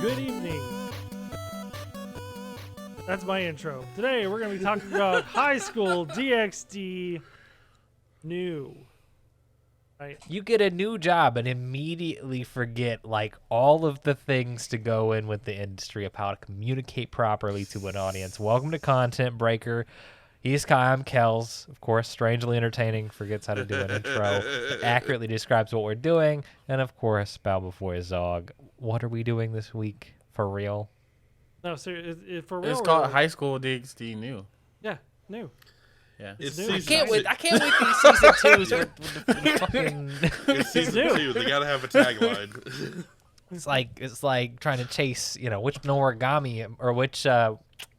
Good evening. That's my intro. Today we're going to be talking about High School DXD new. Right? You get a new job and immediately forget like all of the things to go in with the industry of how to communicate properly to an audience. Welcome to Content Breaker. He's Kai, I'm Kelz. Of course, strangely entertaining, forgets how to do an intro, but accurately describes what we're doing. And of course, bow before his Zog. What are we doing this week? For real? No, seriously, for real. It's called High School DXD new. Yeah, new. Yeah. It's I new. can't wait these season twos with the fucking... It's season new. 2. They gotta have a tagline. It's like trying to chase, which Noragami or which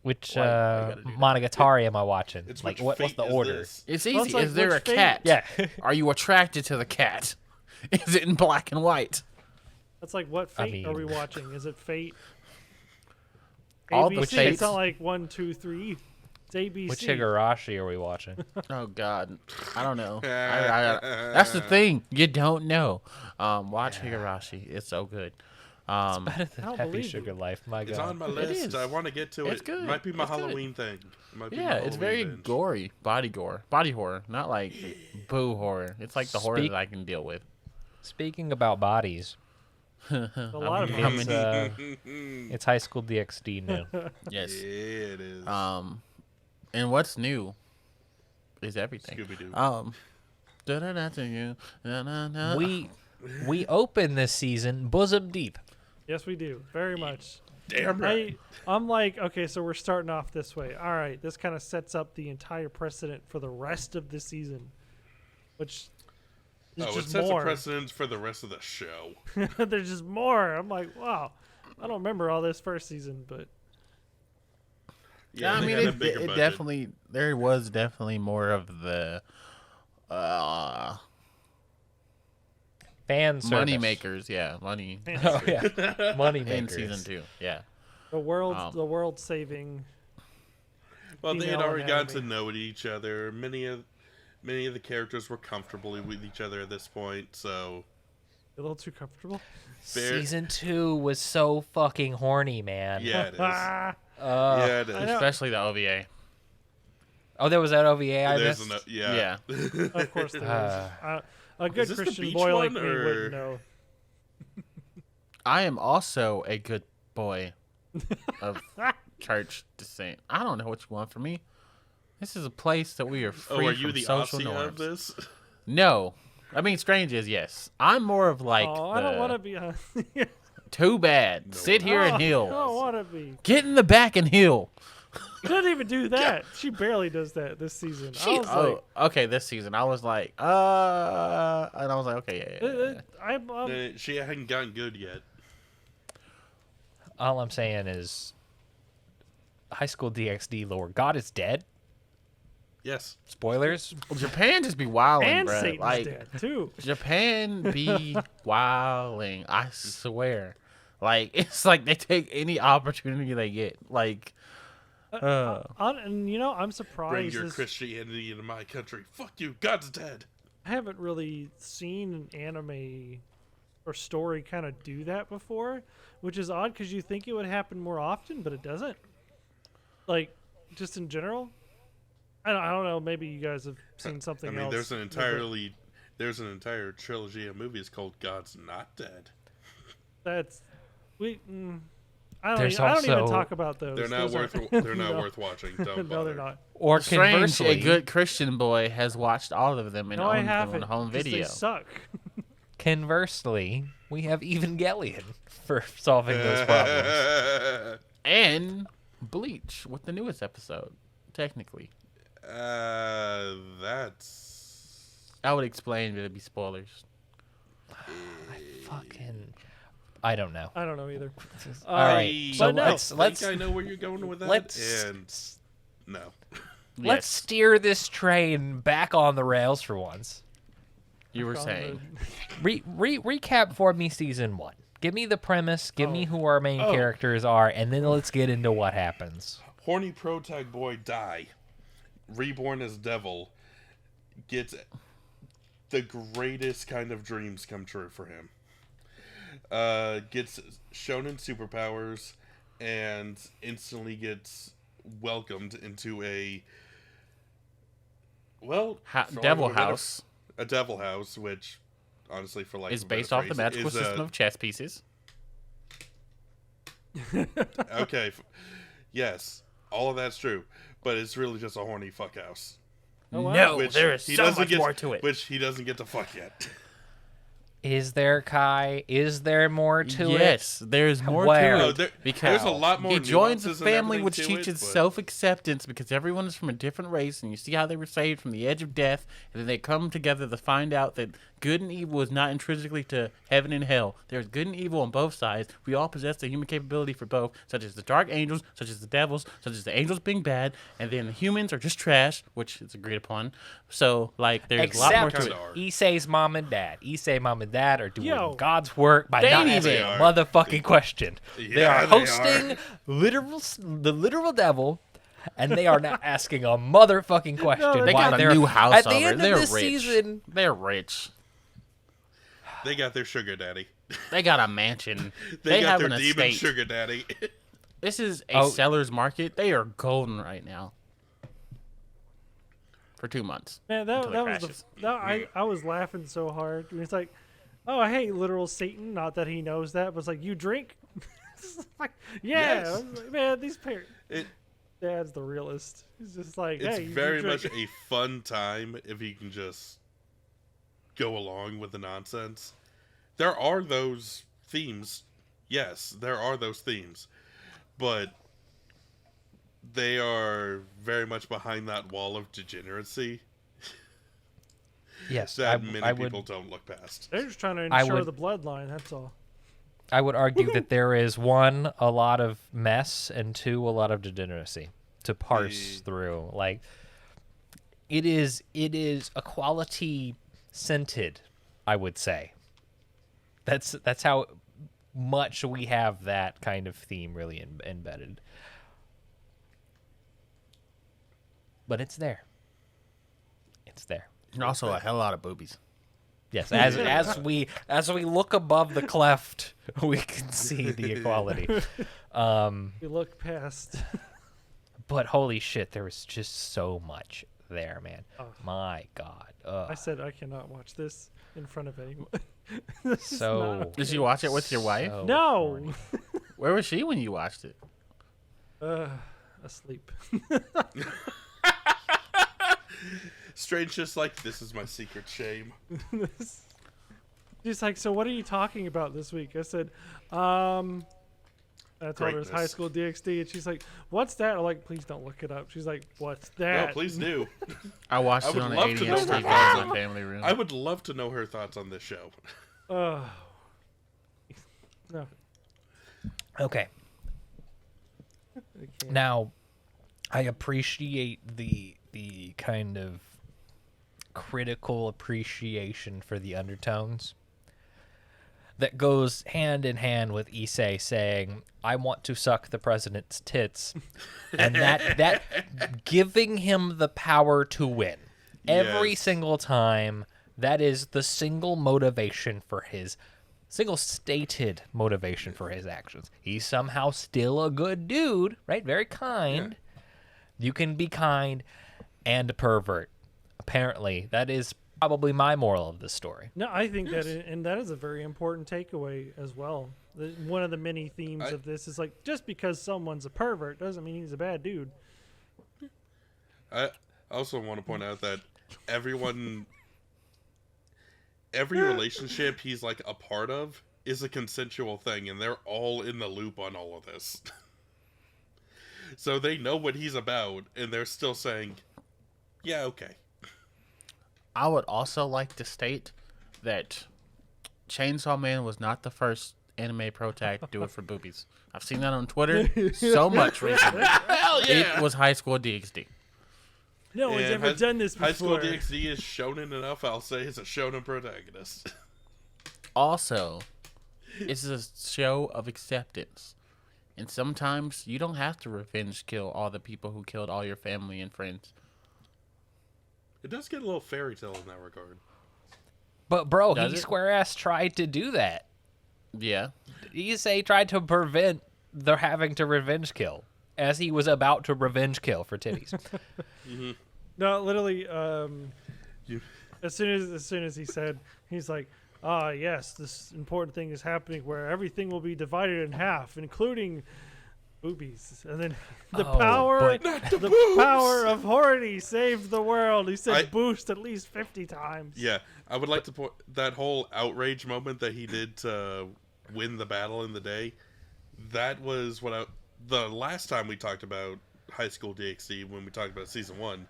Monogatari am I watching? It's like which what's the fate is order? this? It's Well, easy. it's like is there which a fate? cat? Yeah. Are you attracted to the cat? Is it in black and white? That's like, what fate are we mean- watching? Is it Fate? All the ABC. It's fates. not like 1, 2, 3. It's ABC. Which Higurashi are we watching? Oh God, I don't know. That's the thing. You don't know. Watch Higurashi. It's so good. Better I than don't Happy believe Sugar you. Life. My It's God. on my It list. is. I want to get to It's it. good. Might be my It's good. Halloween thing. Might be my Yeah, it's very Halloween binge. gory, body horror, not like boo horror. It's like the horror Speak- that I can deal with. Speaking about bodies, A lot of How them. many- it's High School DXD new. Yes. Yeah, it is. And what's new is everything. Scooby-Doo. Da-da-da to you. Da-da-da. we open this season bosom deep. Yes, we do. Very much. Damn right. I'm like, okay, so we're starting off this way. All right, this kind of sets up the entire precedent for the rest of the season, which is It just sets more. a precedent for the rest of the show. There's just more. I'm like, wow. I don't remember all this first season, but Yeah, I they mean, had a it bigger budget. definitely, there was definitely more of the Fan service. money makers. Yeah, money Oh yeah, money in makers. season 2. Yeah. the world saving. Well, they had female already gotten to anatomy. know each other. Many of the characters were comfortable with each other at this point, so A little too comfortable. Fair- Season 2 was so fucking horny, man. yeah, it is. Ah, Yeah, it I is. know. Especially the OVA. Oh, there was that OVA I There's missed. yeah. of course there is. A Is good this the Christian beach boy like one, me or- wouldn't know. I am also a good boy of church descent. I don't know what you want from me. This is a place that we are free Oh, are you from the social Aussie norms. of this? No. I mean, strange is yes. I'm more of like Oh, the I don't want to be. too bad. Sit here and I heal. don't want to be. Get in the back and heal. She doesn't even do that. She barely does that this season. I was like, Okay, this season I was like, and I was like, okay, yeah. She hadn't gotten good yet. All I'm saying is, High School DxD lore. God is dead. Yes. Spoilers. Well, Japan just be wilding, and bro. Satan's Like dead too. Japan be wilding. I swear. Like it's like they take any opportunity they get. Like, And I'm surprised. Bring your this- Christianity into my country. Fuck you. God's dead. I haven't really seen an anime or story kind of do that before, which is odd because you think it would happen more often, but it doesn't. Like, just in general. I don't know. Maybe you guys have seen something I mean, else. there's an entire trilogy of movies called God's Not Dead. That's I There's don't even also- talk about those. They're not Those worth. are- They're not no. worth watching. Don't No, they're bother. not. Or strange, conversely, a good Christian boy has watched all of them and No, I owned them haven't. on home 'cause They video. suck. conversely, we have Evangelion for solving those problems. And Bleach with the newest episode, technically. That's. I would explain, but it'd be spoilers. I don't know. I don't know either. All right, so but no. let's I know where you're going with that. let's And no. let's steer this train back on the rails for once. You were saying. Recap for me season 1. Give me the premise. Give me who our main characters are, and then let's get into what happens. Horny protag boy die, reborn as devil, gets the greatest kind of dreams come true for him. gets Shonen superpowers and instantly gets welcomed into a Devil House a devil house, which honestly, for like is based off the magical system of chess pieces. Okay, yes, all of that's true, but it's really just a horny fuck house. Oh, wow. No, Which there is he so doesn't much get, more to it. Which he doesn't get to fuck yet. Is there, Kai? Is there more to it? Yes, there's more Where? to Oh, it. Because there's a lot more he joins a nuances and family everything which to teaches it, but- self-acceptance because everyone is from a different race, and you see how they were saved from the edge of death, and then they come together to find out that good and evil is not intrinsically to heaven and hell. There's good and evil on both sides. We all possess the human capability for both, such as the dark angels, such as the devils, such as the angels being bad, and then the humans are just trash, which is agreed upon. So, like, there's a lot more Except to it. are. Issei's mom and dad. Issei mom and dad are doing Yo. God's work by They not ain't asking even- a motherfucking question. They Yeah, are they hosting the literal devil, and they are not asking a motherfucking question. They while got they're- a new house at the over. end They're of this rich. season. They're rich. They got their sugar daddy. They got a mansion. They got have their an demon estate. sugar daddy. This is a Oh. seller's market. They are golden right now. For 2 months. Man, Until that it was crashes. I was laughing so hard. It's like, oh, I hate literal Satan. Not that he knows that, but it's like, you drink? It's like, yeah. Yes. I was like, man, these parents. It, Dad's the realist. He's just like, it's hey, you very drink. much a fun time if you can just go along with the nonsense. There are those themes. Yes, there are those themes. But they are very much behind that wall of degeneracy Yes, that I many would. people don't look past. They're just trying to I ensure would- the bloodline. That's all. I would argue that there is one, a lot of mess, and two, a lot of degeneracy to parse through. Like, it is a quality scented, I would say. That's how much we have that kind of theme really embedded. But it's there. It's there. And also a hell lot of boobies. Yes, as we look above the cleft, we can see the equality. We look past. But holy shit, there was just so much there, man. Oh. My God. I said I cannot watch this in front of anyone. This is So not- Did you watch it with your wife? so No. horny. Where was she when you watched it? Asleep. Strange, just like, this is my secret shame. She's like, so what are you talking about this week? I said, I told her it's Greatness. Highschool DXD, and she's like, what's that? I'm like, please don't look it up. She's like, what's No, that? please do. I watched I it would on the love 80 to inch know TV her in my family room. I would love to know her thoughts on this show. No. Okay. I can't. Now, I appreciate the kind of critical appreciation for the undertones that goes hand in hand with Issei saying, "I want to suck the president's tits," and that giving him the power to win every Yes. single time. That is the single motivation for his single stated motivation for his actions. He's somehow still a good dude, right? Very kind. You can be kind and a pervert. Apparently, that is probably my moral of this story. No, I think and that is a very important takeaway as well. One of the many themes of this is like, just because someone's a pervert doesn't mean he's a bad dude. I also want to point out that every relationship he's like a part of is a consensual thing, and they're all in the loop on all of this. So they know what he's about, and they're still saying, yeah, okay. I would also like to state that Chainsaw Man was not the first anime protag to do it for boobies. I've seen that on Twitter so much recently. Hell It was Highschool DXD. No one's And ever done this High School before. DXD is shonen enough, I'll say it's a shonen protagonist. Also, it's a show of acceptance. And sometimes you don't have to revenge kill all the people who killed all your family and friends. It does get a little fairy tale in that regard. But bro, Does he it? square ass tried to do that. Yeah. Issei tried to prevent the having to revenge kill as he was about to revenge kill for titties. No, literally. You, As soon as he said, he's like, "Ah, yes, this important thing is happening where everything will be divided in half, including boobies." And then the Oh, power, but- the power of Horny saved the world. He said I- "boost" at least 50 times. yeah, I would like to point that whole outrage moment that he did to win the battle in the day. That was what the last time we talked about High School DXD, when we talked about season 1.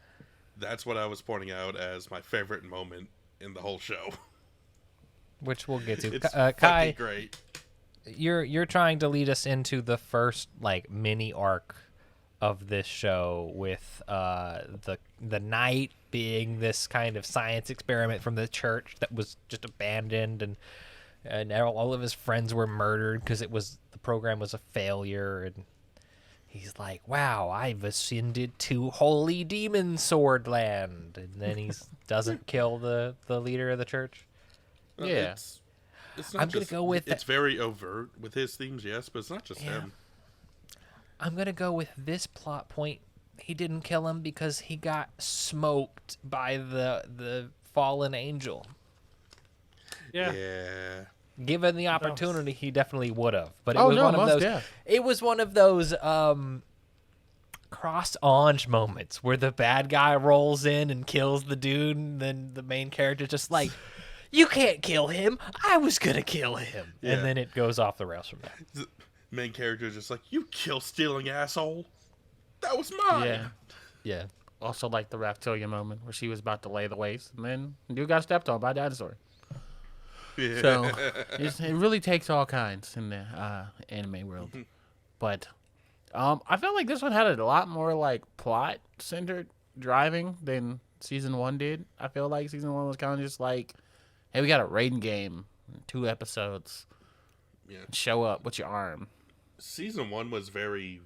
That's what I was pointing out as my favorite moment in the whole show. Which we'll get to. It's Kai, fucking great. you're trying to lead us into the first like mini arc of this show with the knight being this kind of science experiment from the church that was just abandoned, and all of his friends were murdered because the program was a failure, and he's like, wow, I've ascended to holy demon sword land, and then he doesn't kill the leader of the church. Yeah. It's not I'm gonna just, go with it's very overt with his themes, yes, but it's not just him. I'm going to go with this plot point. He didn't kill him because he got smoked by the fallen angel. Yeah. Yeah. Given the opportunity, he definitely would have. But it Oh, was no, one of most those. def. It was one of those cross orange moments where the bad guy rolls in and kills the dude, and then the main character just like, you can't kill him. I was gonna kill him, Yeah. and then it goes off the rails from there. The main character is just like, you kill stealing asshole. That was mine. Yeah. Yeah. Also like the Raptolia moment where she was about to lay the waste, and then the dude got stepped on by a dinosaur. Yeah. So it really takes all kinds in the anime world. But I felt like this one had a lot more like plot centered driving than season 1 did. I feel like season 1 was kind of just like, hey, we got a raiding game, 2 episodes. Yeah. Show up with your arm. Season 1 was very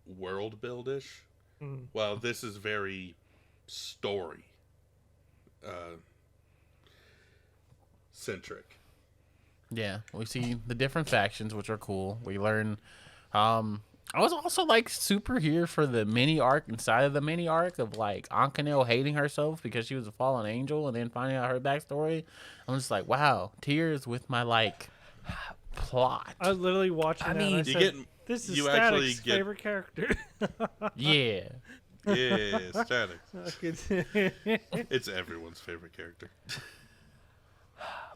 world buildish. While this is very story centric. Yeah, we see the different factions, which are cool. We learn. I was also like super here for the mini arc inside of the mini arc of like Ankanel hating herself because she was a fallen angel, and then finding out her backstory. I'm just like, wow, tears with my like plot. I was literally watching that. And I You said, get "This is you actually Static's get favorite character." Yeah, yeah, static. Okay. It's everyone's favorite character.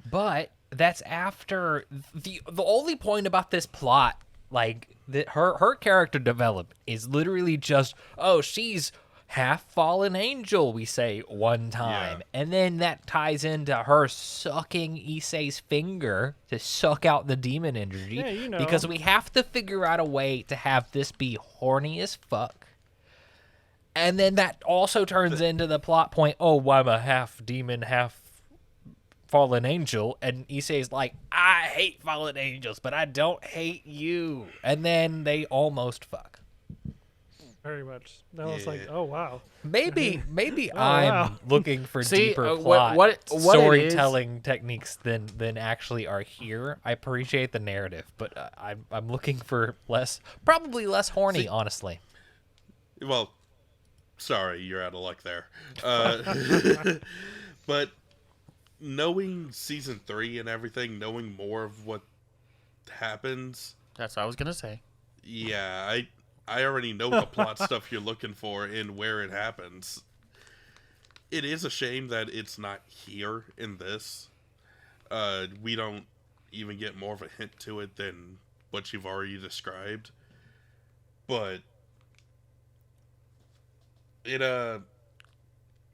But that's after the only point about this plot, like that her character development is literally just, oh, she's half fallen angel, we say one time, Yeah. and then that ties into her sucking Issei's finger to suck out the demon energy. Yeah, you know. Because we have to figure out a way to have this be horny as fuck. And then that also turns into the plot point, oh, I'm a half demon, half fallen angel, and Issei's like, I hate fallen angels, but I don't hate you. And then they almost fuck. Very much. That was like, Yeah. oh wow. Maybe Oh, I'm wow. looking for See, deeper what- plot what it is- storytelling techniques than actually are here. I appreciate the narrative, but I'm looking for probably less horny, See- honestly. Well, sorry, you're out of luck there. But knowing season 3 and everything, knowing more of what happens, that's what I was gonna say. yeah, I already know the plot stuff you're looking for and where it happens. It is a shame that it's not here in this. We don't even get more of a hint to it than what you've already described. But it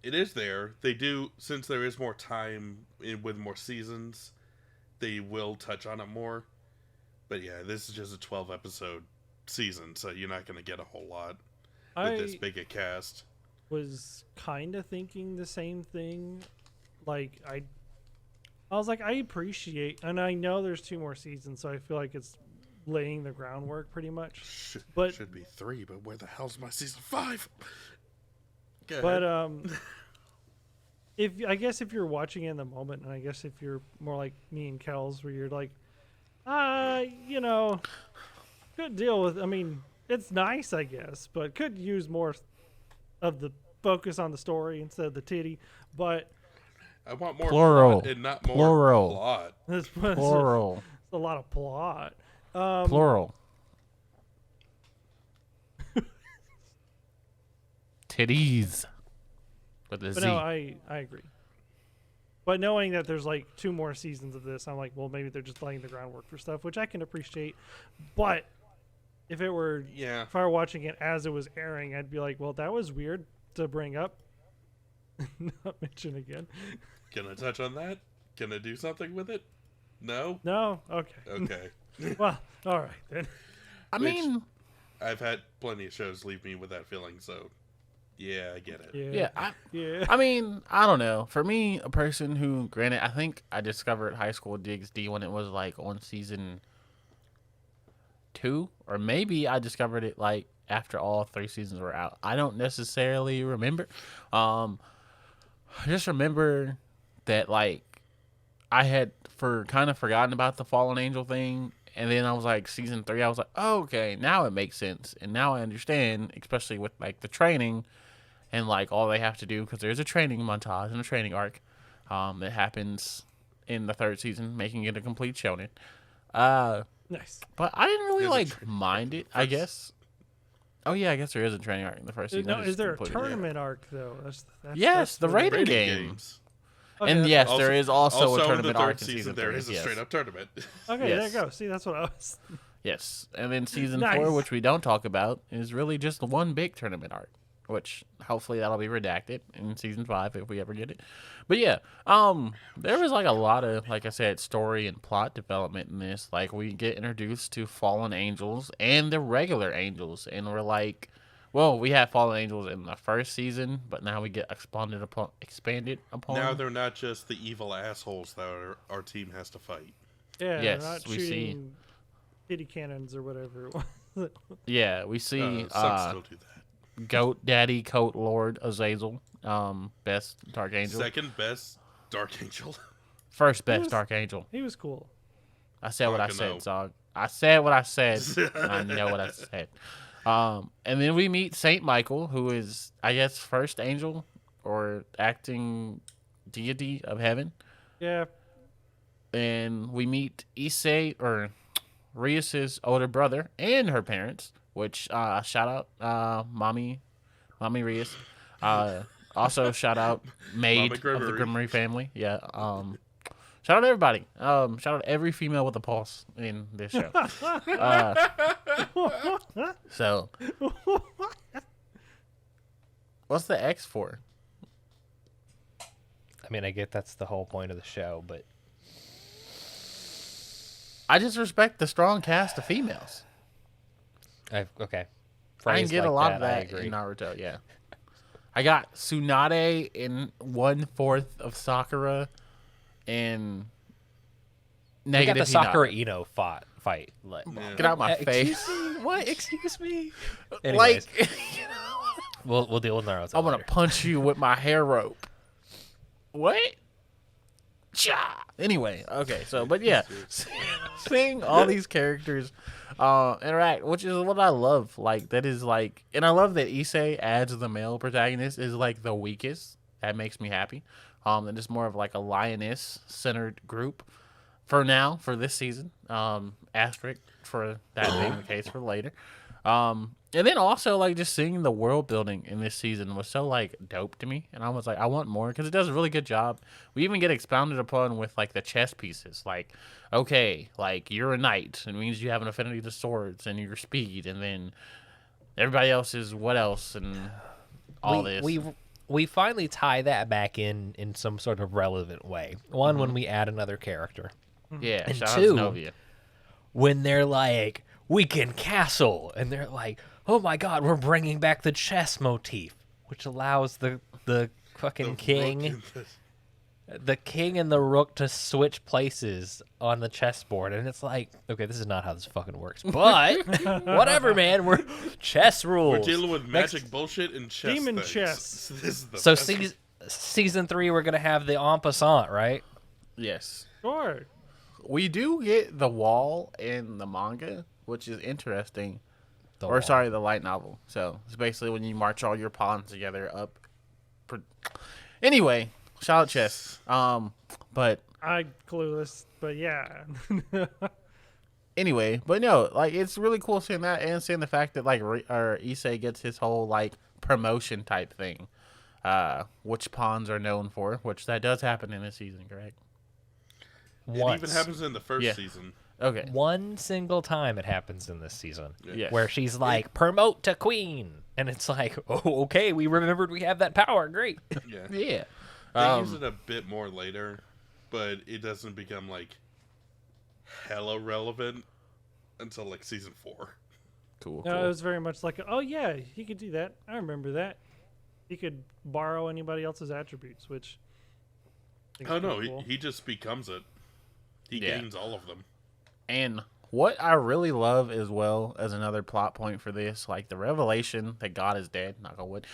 is there. They do, since there is more time with more seasons, they will touch on it more. But yeah, this is just a 12 episode season, so you're not going to get a whole lot with this big a cast. Was kind of thinking the same thing. Like I was like, I appreciate, and I know there's 2 more seasons, so I feel like it's laying the groundwork pretty much. But- Should be 3, but where the hell's my season 5? Go But ahead. I guess if you're watching it in the moment, and I guess if you're more like me and Kelz, where you're like, You know, could deal with. I mean, it's nice, I guess, but could use more of the focus on the story instead of the titty. But I want more Plural. plot and not more Plural. plot. it's Plural. a lot of plot. Plural. Titties. With a But Z. no, I agree. But knowing that there's like 2 more seasons of this, I'm like, well, maybe they're just laying the groundwork for stuff, which I can appreciate. But if I were watching it as it was airing, I'd be like, well, that was weird to bring up, not mention again. Can I touch on that? Can I do something with it? No? No, okay. Okay. Well, all right then. I mean, I've had plenty of shows leave me with that feeling, so yeah, I get it. Yeah, yeah. I mean, I don't know. For me, a person who, granted, I think I discovered Highschool DXD when it was like on season 2, or maybe I discovered it like after all 3 seasons were out. I don't necessarily remember. I just remember that like I had kind of forgotten about the Fallen Angel thing, and then I was like season 3. I was like, oh, okay, now it makes sense, and now I understand, especially with like the training and like all they have to do, because there's a training montage and a training arc that happens in the 3rd season, making it a complete shonen. nice. But I didn't really There's like mind it, I guess. Oh yeah, I guess there is a training arc in the 1st season. No, I is just there a completely- tournament arc though? Yes, the what it rating is. game. games. Okay, And that's yes, Also- there is also a in the tournament 3rd arc in season. season There 3. is a Yes. straight up tournament. okay. Yes. There you go. See, that's what I was. Yes, and then season Nice. 4, which we don't talk about, is really just one big tournament arc, which hopefully that'll be redacted in season 5 if we ever get it. But yeah, there was like a lot of, like I said, story and plot development in this. Like we get introduced to fallen angels and the regular angels, and we're like, well, we had fallen angels in the 1st season, but now we get expanded upon. Now they're not just the evil assholes that our team has to fight. Yeah, Yes, they're not we see. shooting kitty cannons or whatever it was. Yeah, we see Some still do that. Goat Daddy, Coat Lord, Azazel, best Dark Angel, Second best Dark Angel. first best was- Dark Angel. He was cool. I said what I Fucking said, no. Zog. I said what I said. I know what I said. And then we meet Saint Michael, who is, I guess, first angel or acting deity of heaven. Yeah, And we meet Issei, or Rias's older brother, and her parents, which shout out Mommy Rias. Also shout out Maid of the Grimmery. Grimmery family. Yeah. Shout out everybody. Shout out every female with a pulse in this show. So, what's the X for? I mean, I get that's the whole point of the show, but I just respect the strong cast of females. okay. I can Phrased get a like lot of I that agree. in Naruto. Yeah, I got Tsunade in 1/4 of Sakura, and We got negative the Sakura Hinata. Ino fight. Like, Yeah. Get out my face! Excuse me? What? Excuse me? Anyways, Like, we'll deal with Naruto. I'm gonna later. punch you with my hair rope. What? Cha. Anyway, okay, so but yeah, seeing all these characters interact, which is what I love. Like that is like, and I love that Issei adds the male protagonist is like the weakest. That makes me happy. And it's more of like a lioness centered group for now for this season. Asterisk for that being the case for later. And then also like just seeing the world building in this season was so like dope to me, and I was like, I want more because it does a really good job. We even get expounded upon with like the chess pieces, like okay, like you're a knight, it means you have an affinity to swords and your speed, and then everybody else is what else and all this. We finally tie that back in some sort of relevant way. One, when we add another character. Yeah, And shout two, out to Novia. When they're like, we can castle, and they're like, oh my god, we're bringing back the chess motif, which allows the fucking king, the king and the rook to switch places on the chessboard, and it's like, okay, this is not how this fucking works, but whatever, man. We're chess rules. We're dealing with magic bullshit and chess. Demon things. chess. This is the So best. season 3, we're gonna have the en passant, right? Yes. sure. We do get the wall in the manga, which is interesting. The Or wall. sorry, the light novel. So it's basically when you march all your pawns together up. Anyway, shout out chess. But I'm clueless, but yeah. anyway, but no, like it's really cool seeing that and seeing the fact that like Issei gets his whole like promotion type thing, which pawns are known for, which that does happen in this season, correct? It Once. even happens in the first Yeah. season. Okay. One single time it happens in this season. Yes. Where she's like, promote to queen. And it's like, oh, okay, we remembered we have that power. Great. Yeah. Yeah. They use it a bit more later, but it doesn't become like hella relevant until like season 4. Cool. No, it was very much like, oh yeah, he could do that. I remember that. He could borrow anybody else's attributes, which. I think Oh is no, pretty cool. he just becomes it. He Yeah. gains all of them. And what I really love as well as another plot point for this, like the revelation that God is dead, knock on wood,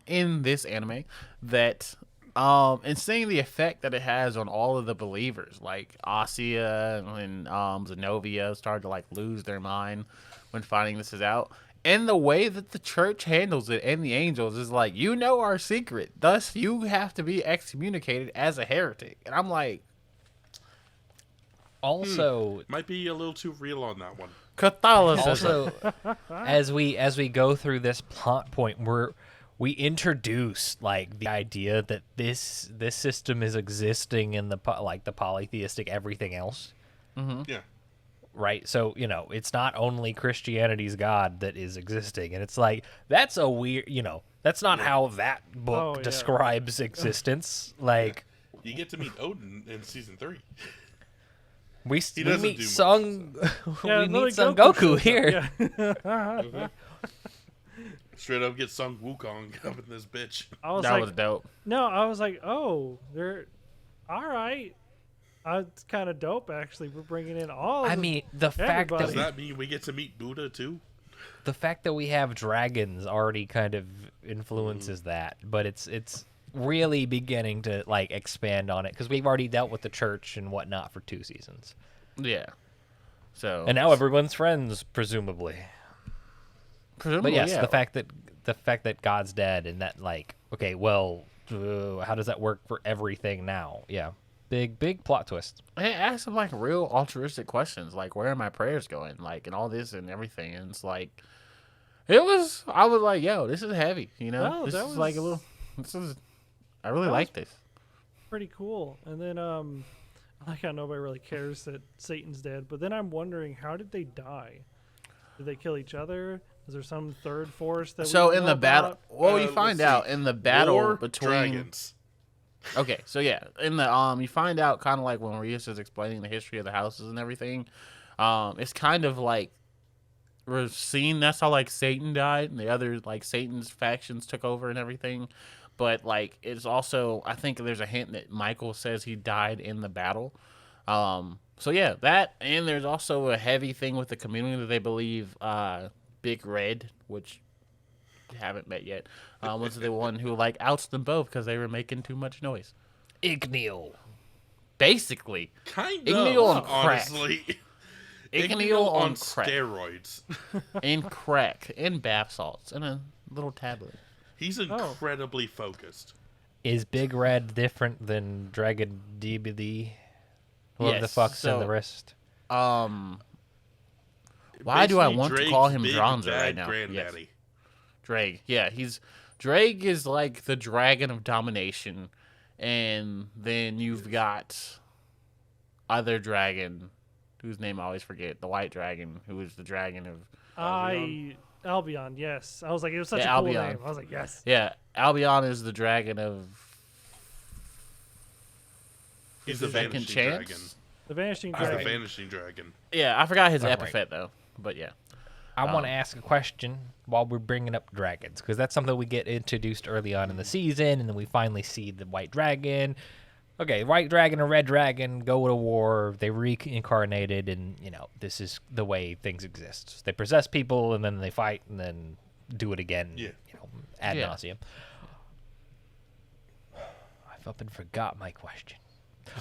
in this anime, that and seeing the effect that it has on all of the believers, like Asya and Zenobia started to like lose their mind when finding this is out. And the way that the church handles it and the angels is like, you know our secret, thus you have to be excommunicated as a heretic. And I'm like, Also, Might be a little too real on that one. Catholicism. also as we go through this plot point, we introduce like the idea that this system is existing in the the polytheistic everything else, Yeah. right? So it's not only Christianity's God that is existing, and it's like that's a weird, that's not how that book Oh, yeah. describes existence. Like You get to meet Odin in season 3. we doesn't meet do much, Son, Yeah, we literally meet Son Goku Goku shows up, here. yeah. Straight up get Sung Wukong up in this bitch. I was That like, was dope. no, I was like, oh, they're all right. It's kind of dope, actually. We're bringing in all. I the- mean, the fact everybody. Does that that mean we get to meet Buddha too? the fact that we have dragons already kind of influences that, but it's really beginning to like expand on it because we've already dealt with the church and whatnot for 2 seasons, Yeah. So and now everyone's friends, presumably. presumably, But yes, yeah. the fact that God's dead and that like, okay, well, how does that work for everything now? Yeah, big plot twist. It asks some like real altruistic questions, like where are my prayers going, like and all this and everything. And it's like, I was like, yo, this is heavy, Oh, this that is like a was- little. I really that like was- this. pretty cool. And then I like how nobody really cares that Satan's dead. But then I'm wondering, how did they die? Did they kill each other? Is there some third force that? So we don't in know the battle, about? well, you Let's find see. out in the battle War between. dragons. Okay, so yeah, in the you find out kind of like when Rios is explaining the history of the houses and everything. It's kind of like we're seeing that's how like Satan died and the other like Satan's factions took over and everything. But like it's also I think there's a hint that Michael says he died in the battle. So yeah, that and there's also a heavy thing with the community that they believe Big Red, which we haven't met yet, was the one who like outs them both because they were making too much noise. Igneel. Basically, Kind Igneel of, on crack. honestly. Igneel on crack. steroids. and crack and bath salts and a little tablet. He's incredibly focused. Is Big Red different than Dragon DBD? Whoever the Yes, fuck's in the so- wrist. Why do I Basically, want to call him Drake's big Dronza bad right now? Granddaddy. Yes. Drake. Yeah, Drake is like the dragon of domination, and then you've got other dragon, whose name I always forget, the white dragon, who is the dragon of Albion, yes. I was like, it was such Yeah, a cool Albion. name. I was like, yes. yeah. Albion is the dragon of He's the Second vanishing Chance? dragon. The Vanishing He's the Dragon. vanishing dragon. Yeah, I forgot his Alright. epithet though, but yeah. I want to ask a question while we're bringing up dragons, because that's something we get introduced early on in the season, and then we finally see the white dragon. Okay, white dragon and red dragon go to war. They reincarnated, and this is the way things exist. They possess people, and then they fight, and then do it again. Yeah. Ad Yeah. nauseum. I've up and forgot my question.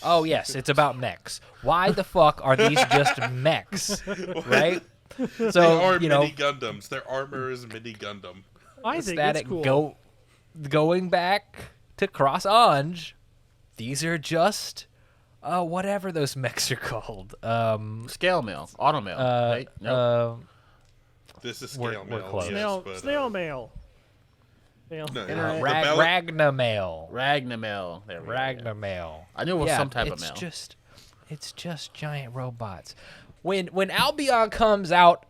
Oh yes, it's about mechs. Why the fuck are these just mechs? Right? They So are you know, mini Gundams. Their armor is mini Gundam. I think that it's cool. going back to Cross Ange, these are just whatever those mechs are called. Scale mail, auto mail. Right? Nope. This is We're scale mail. close. Yes, Snail, but, snail mail. Snail. no, Internet. the Rag- ballot- Ragnamail. Ragnamail. There we go. Ragnamail. I knew it was Yeah, some type of mail. It's just giant robots. When Albion comes out,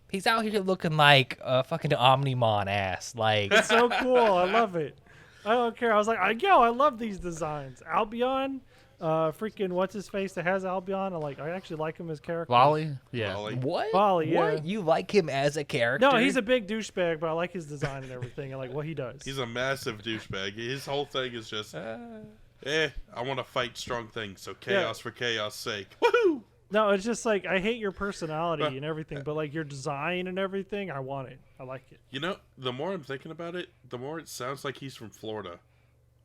he's out here looking like a fucking Omnimon ass. Like It's so cool. I love it. I don't care. I was like, I love these designs. Albion, freaking what's his face that has Albion? I actually like him as character. Volley? Yeah. Volley. what? Volley, yeah. What? You like him as a character? No, he's a big douchebag, but I like his design and everything, and like what he does. He's a massive douchebag. His whole thing is just, I want to fight strong things, so chaos for chaos' sake. Woohoo! No, it's just like I hate your personality and everything, but like your design and everything, I want it. I like it. You know, the more I'm thinking about it, the more it sounds like he's from Florida.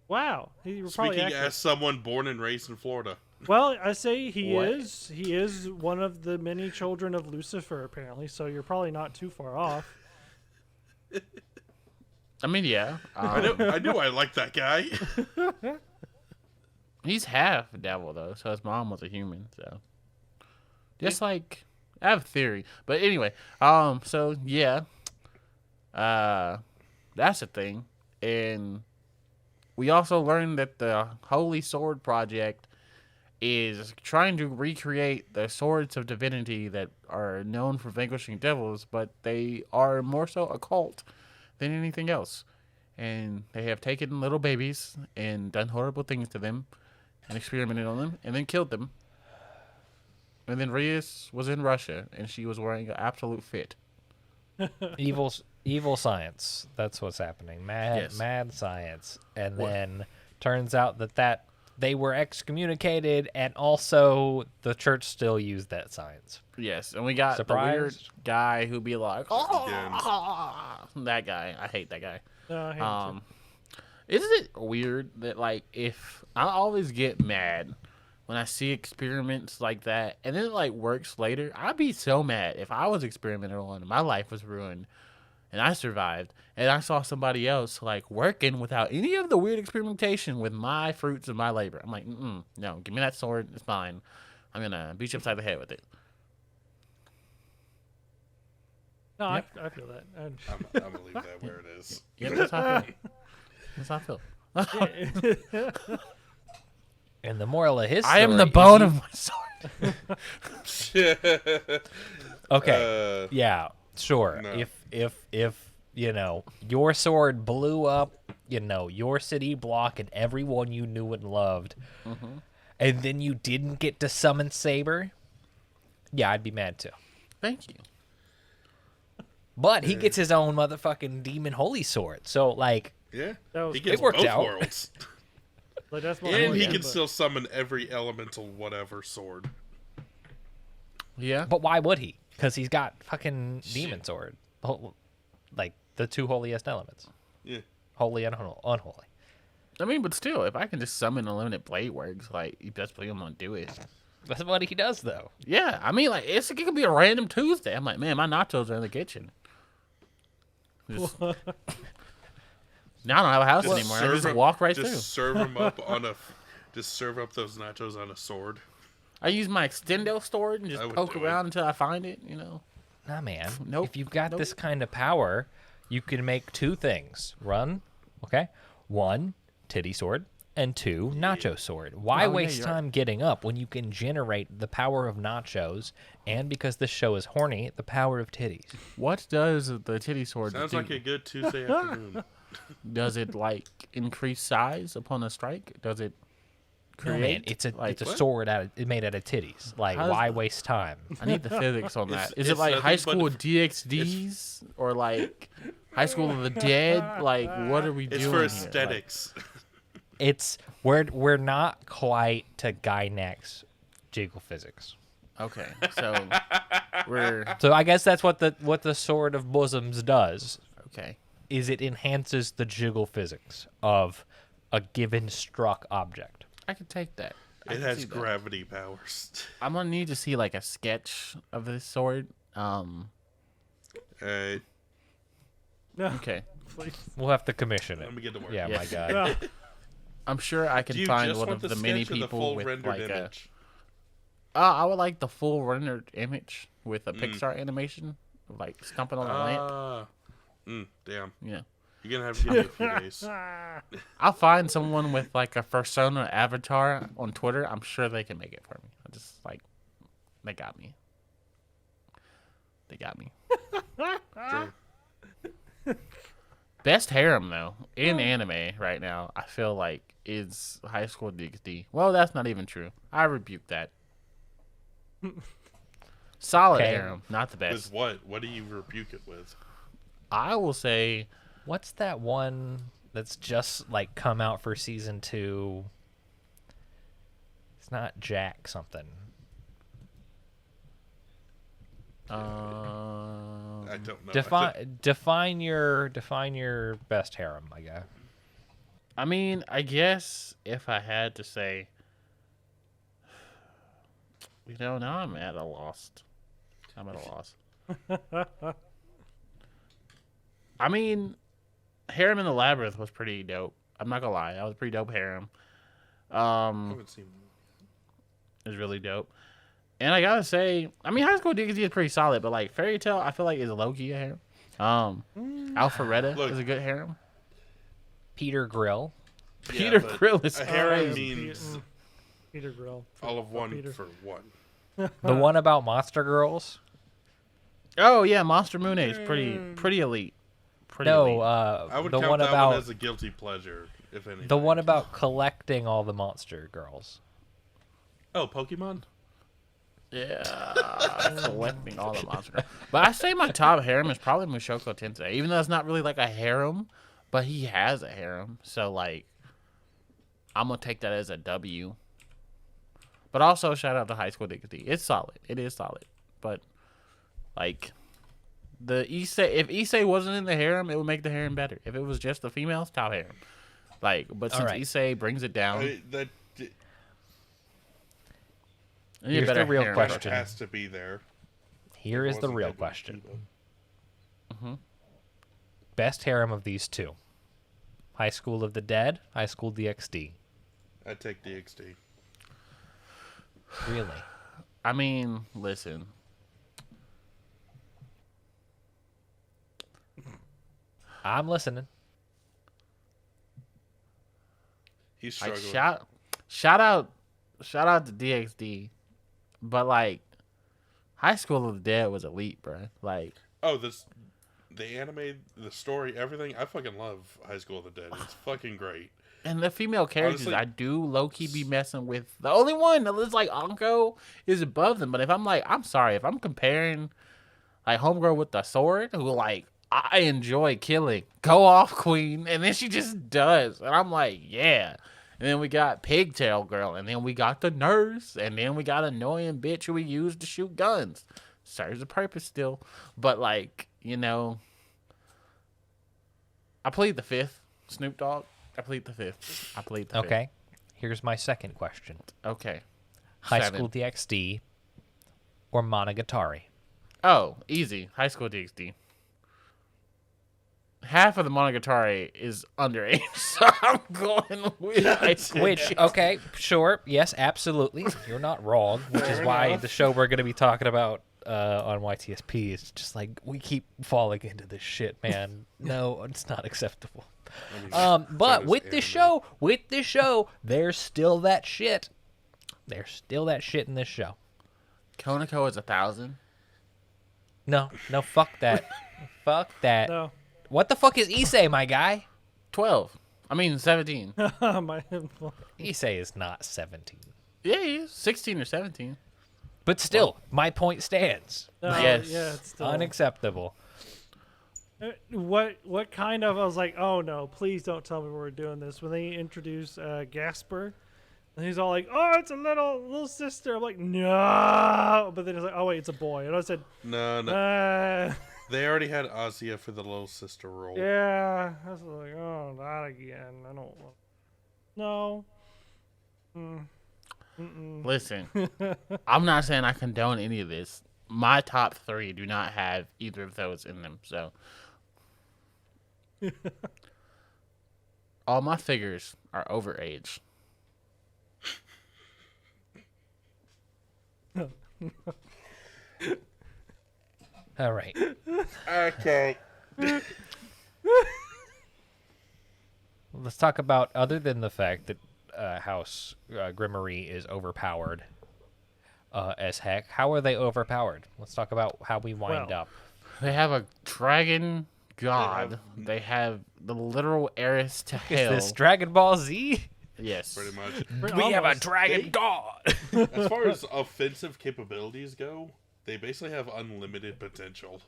Wow, he was probably Speaking accurate. as someone born and raised in Florida. Well, I say he What? is. He is one of the many children of Lucifer, apparently. So you're probably not too far off. I mean, yeah. I knew I liked that guy. He's half devil, though, so his mom was a human, so. Just like, I have a theory. But anyway, so, yeah. That's the thing. And we also learned that the Holy Sword Project is trying to recreate the swords of divinity that are known for vanquishing devils, but they are more so occult than anything else. And they have taken little babies and done horrible things to them and experimented on them and then killed them. And then Rias was in Russia and she was wearing an absolute fit. evil science. That's what's happening. Mad science. And What? then turns out that they were excommunicated, and also the church still used that science. Yes, and we got the weird Surprised? guy who'd be like, Again. that guy. I hate that guy. No, I hate it too. Isn't it weird that, like, if I always get mad when I see experiments like that, and then it, like, works later, I'd be so mad if I was experimented on and my life was ruined and I survived, and I saw somebody else, like, working without any of the weird experimentation with my fruits of my labor. I'm like, no, give me that sword. It's mine. I'm going to beat you upside the head with it. No, Yep. I feel that. I'm gonna leave that where it is. Yeah, that's how I feel. That's how I feel. And the moral of his I am the story bone is of my sword. Okay. Yeah, sure. No. If you know, your sword blew up, you know, your city block and everyone you knew and loved, and then you didn't get to summon Saber, yeah, I'd be mad too. Thank you. But he gets his own motherfucking demon holy sword. So like, Yeah, That was he cool. gets It worked both out. worlds, Like, that's more and he important, can but- still summon every elemental whatever sword. Yeah. but why would he? Because he's got fucking demon sword. Like the two holiest elements. Yeah, Holy and unholy. I mean, but still, if I can just summon unlimited blade works, like, you best believe I'm gonna do it. That's what he does though. Yeah, I mean, like, it could be a random Tuesday. I'm like, man, my nachos are in the kitchen. Just- now I don't have a house anymore. I just walk right through. serve them up on a, just serve up those nachos on a sword. I use my extendo sword and I just would poke do it. around until I find it, you know? Nah, man. Nope. If you've got Nope. this kind of power, you can make two things. Okay? One, titty sword, and two, nacho sword. Why Oh, yeah, waste you're time getting up when you can generate the power of nachos and, because this show is horny, the power of titties? What does the titty sword Sounds do? like a good Tuesday afternoon. Does it, like, increase size upon a strike? Does it No, create? man, it's a like, what? sword made out of titties. Like, How does- why waste time? I need the physics on that. Is it it's like nothing High but School a- DXDs or like High School of the Dead? Like, what are we It's doing for here? aesthetics. We're not quite to Gynax jiggle physics. Like, okay, so we're So I guess that's what the sword of bosoms does. okay. Is it enhances the jiggle physics of a given struck object. I can take that. I It can has see that. gravity powers. I'm gonna need to see like a sketch of this sword. Hey, No, Okay. please. We'll have to commission it. let me get to work. Yeah, Yeah. my God. No. I'm sure I can Do you find just one want of the sketch many or the people full with rendered like a. image? I would like the full rendered image with a Pixar animation, like stumping on a lamp. Damn. Yeah. You're gonna have to give me a few days. I'll find someone with like a persona avatar on Twitter. I'm sure they can make it for me. I just like, they got me. They got me. True. Best harem though in anime right now, I feel like is High School DxD. Well, that's not even true. I rebuke that. Solid Okay. harem, not the best. With what? What do you rebuke it with? I will say What's that one that's just like come out for season 2? It's not Jack something. I don't know. Define your best harem, I guess. I mean, I guess if I had to say, now I'm at a loss. I mean, Harem in the Labyrinth was pretty dope. I'm not gonna lie, that was a pretty dope harem. I haven't seen. It was really dope. And I gotta say, I mean, High School DxD is pretty solid, but like Fairy Tail, I feel like is low-key a harem. Alpharetta Look. is a good harem. Peter Grill. Peter but Grill is a harem crazy. means Peter Grill. all of one Peter. for one. The one about Monster Girls? Oh yeah, Monster Moon is pretty elite. Pretty No, elite. I would the count one that about one as a guilty pleasure, if anything. the one about collecting all the Monster Girls. Oh, Pokemon. Yeah, collecting all the monsters. But I say my top harem is probably Mushoku Tensei, even though it's not really like a harem, but he has a harem. So like, I'm gonna take that as a W. But also shout out to High School DxD. It's solid. It is solid. But like, the Issei, if Issei wasn't in the harem, it would make the harem better. If it was just the females, top harem. Like, but since Alright. Issei brings it down, That I need a Here's the better real harem. question. has to be there. Here is the Wasn't real good with question. Kiba. Best harem of these two. High School of the Dead, High School DxD. I'd take DxD. Really? I mean, listen. I'm listening. He's Like struggling. shout out to DxD, but like High School of the Dead was elite, bro. Like Oh, the anime, the story, everything. I fucking love High School of the Dead. It's fucking great. and the female characters, Honestly- I do low key be messing with. The only one that looks like Anko is above them. But if I'm like, I'm sorry, if I'm comparing like Homegirl with the sword, who like I enjoy killing, go off queen, and then she just does, and I'm like, yeah. And then we got Pigtail Girl, and then we got the nurse, and then we got annoying bitch who we use to shoot guns. Serves a purpose still, but like I plead the fifth. Snoop Dogg. I plead the fifth. Okay. Here's my second question. Okay. High 7. School DxD or Monogatari? Oh, easy. High School DxD. Half of the Monogatari is underage, so I'm going with High School Which, okay, sure, yes, absolutely. You're not wrong, which is why the show we're going to be talking about on YTSP is just like, we keep falling into this shit, man. No, it's not acceptable. But does with this show, there's still that shit. There's still that shit in this show. Konako is 1,000. No, fuck that. Fuck that. No. What the fuck is Issei, my guy? 12. I mean 17. My, Issei is not 17. Yeah, he is 16 or 17. But still, my point stands. no, Yes. Yeah, it's still. Unacceptable. What kind of? I was like, oh no, please don't tell me we're doing this. When they introduce Gasper, and he's all like, oh, it's a little sister. I'm like, no, but then it's like, oh wait, it's a boy. And I said, No. They already had Azia for the little sister role. yeah. I was like, oh, not again. I don't want. No. Listen, I'm not saying I condone any of this. My top 3 do not have either of those in them. So, all my figures are overage. All right. Okay. Let's talk about, other than the fact that House Grimmery is overpowered as heck, how are they overpowered? Let's talk about how we wind Well, up. They have a dragon god. They have the literal heiress to Is hell. this Dragon Ball Z? Yes. Pretty much. We have a Almost. dragon god. As far as offensive capabilities go, they basically have unlimited potential.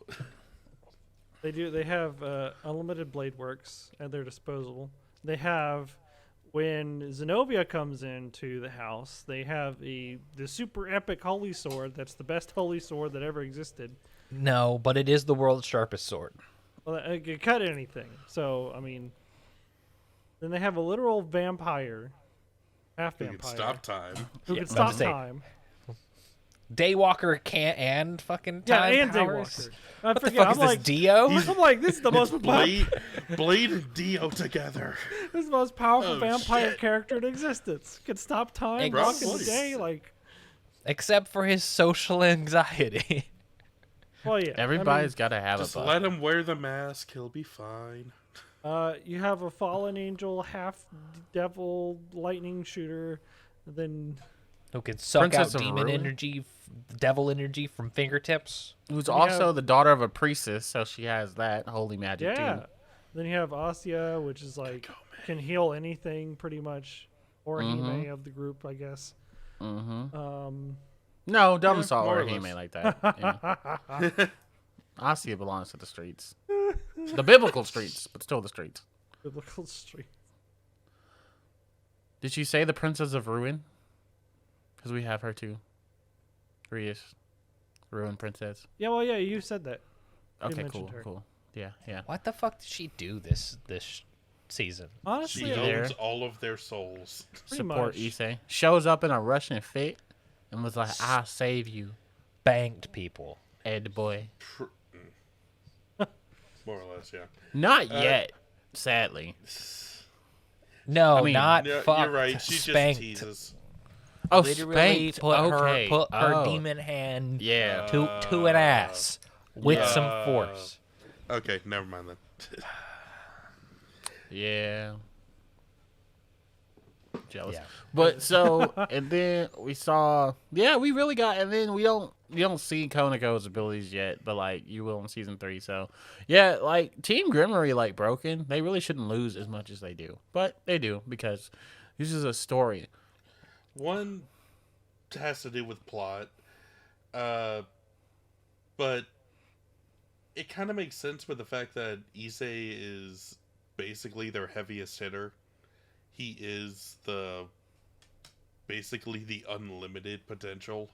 They do. They have unlimited blade works at their disposal. They have, when Zenobia comes into the house, they have the super epic holy sword. That's the best holy sword that ever existed. No, but it is the world's sharpest sword. Well, it could cut anything. So I mean, then they have a literal vampire, half Who vampire, can stop time. who Yeah, can I stop was saying. time. Daywalker can't and fucking Yeah, time and powers. Daywalker. I What the forget. fuck I'm is like, this, Dio? I'm like, this is the most Blade and Dio together. this is the most powerful Oh, vampire shit. character in existence. Can stop time, walk in the Probably. day, like. Except for his social anxiety. Well, yeah. Everybody's got to have Just a buff. let him wear the mask. He'll be fine. You have a fallen angel, half devil, lightning shooter. Then Who can suck Princess out of demon Ruin? energy, devil energy from fingertips. Who's We also have- the daughter of a priestess, so she has that holy magic yeah. too. Then you have Asya, which is like can heal anything pretty much, or Hime of the group, I guess. Mm-hmm. No, don't Yeah, insult more or Orihime less. like that. Yeah. Asya belongs to the streets. The biblical streets, but still the streets. Biblical street. Did she say the Princess of Ruin? Because we have her too. Rias. Ruin Princess. Yeah, well, yeah, you said that. You Okay, mentioned cool, her. cool. Yeah, yeah. What the fuck did she do this season? Honestly, She there. owns all of their souls. pretty Support much. Issei. Shows up in a Russian fit and was like, I'll save you, Banked people. Ed boy. More or less, yeah. Not yet, sadly. No, I mean, not Yeah, fucked. you're right. She just spanked. teases. Oh, Literally spanked. put Okay. her Oh. demon hand Yeah. to an ass with Yeah. some force. Okay, never mind then. Yeah. Jealous. Yeah. But so and then we saw we really got and then we don't see Konako's abilities yet, but like you will in season 3. So yeah, like Team Grimmery like broken. They really shouldn't lose as much as they do. But they do because this is a story. One has to do with plot, but it kind of makes sense with the fact that Issei is basically their heaviest hitter. He is basically the unlimited potential,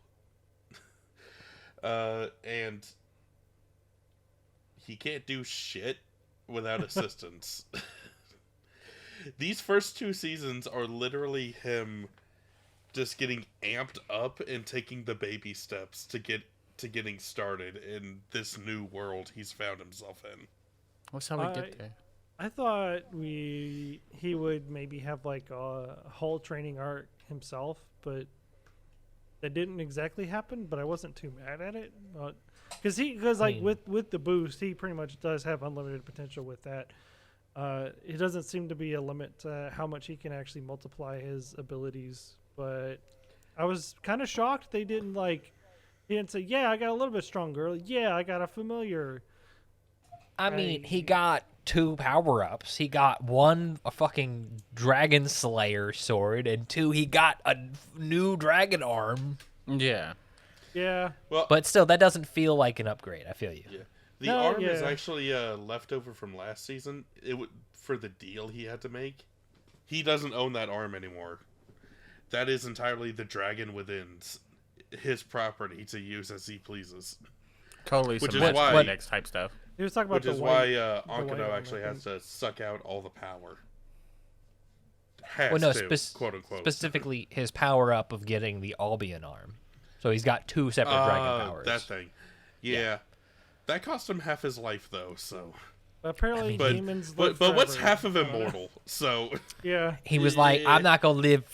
and he can't do shit without assistance. These first 2 seasons are literally him just getting amped up and taking the baby steps to getting started in this new world he's found himself in. What's how we get there? I thought he would maybe have like a whole training arc himself, but that didn't exactly happen. But I wasn't too mad at it, because like with the boost, he pretty much does have unlimited potential with that. It doesn't seem to be a limit to how much he can actually multiply his abilities. But I was kind of shocked they didn't he didn't say, yeah, I got a little bit stronger. Yeah, I got a familiar. I mean, he got 2 power-ups. He got 1 a fucking Dragon Slayer sword, and 2 he got a new dragon arm. Yeah. Yeah, Well, But still, that doesn't feel like an upgrade. I feel you. yeah. The No, arm is yeah. actually leftover from last season. For the deal he had to make. He doesn't own that arm anymore. That is entirely the dragon within's his property to use as he pleases. Totally Which some is why- next type stuff. he was talking about Which the is white. why white Ankano arm, actually I has to suck out all the power. has Well, no, to, quote unquote. specifically his power up of getting the Albion arm. So he's got 2 separate dragon powers. That thing. Yeah. That cost him half his life, though, so... Apparently, But, demons but, live what's forever. half of immortal? So... Yeah. He was like, I'm not going to live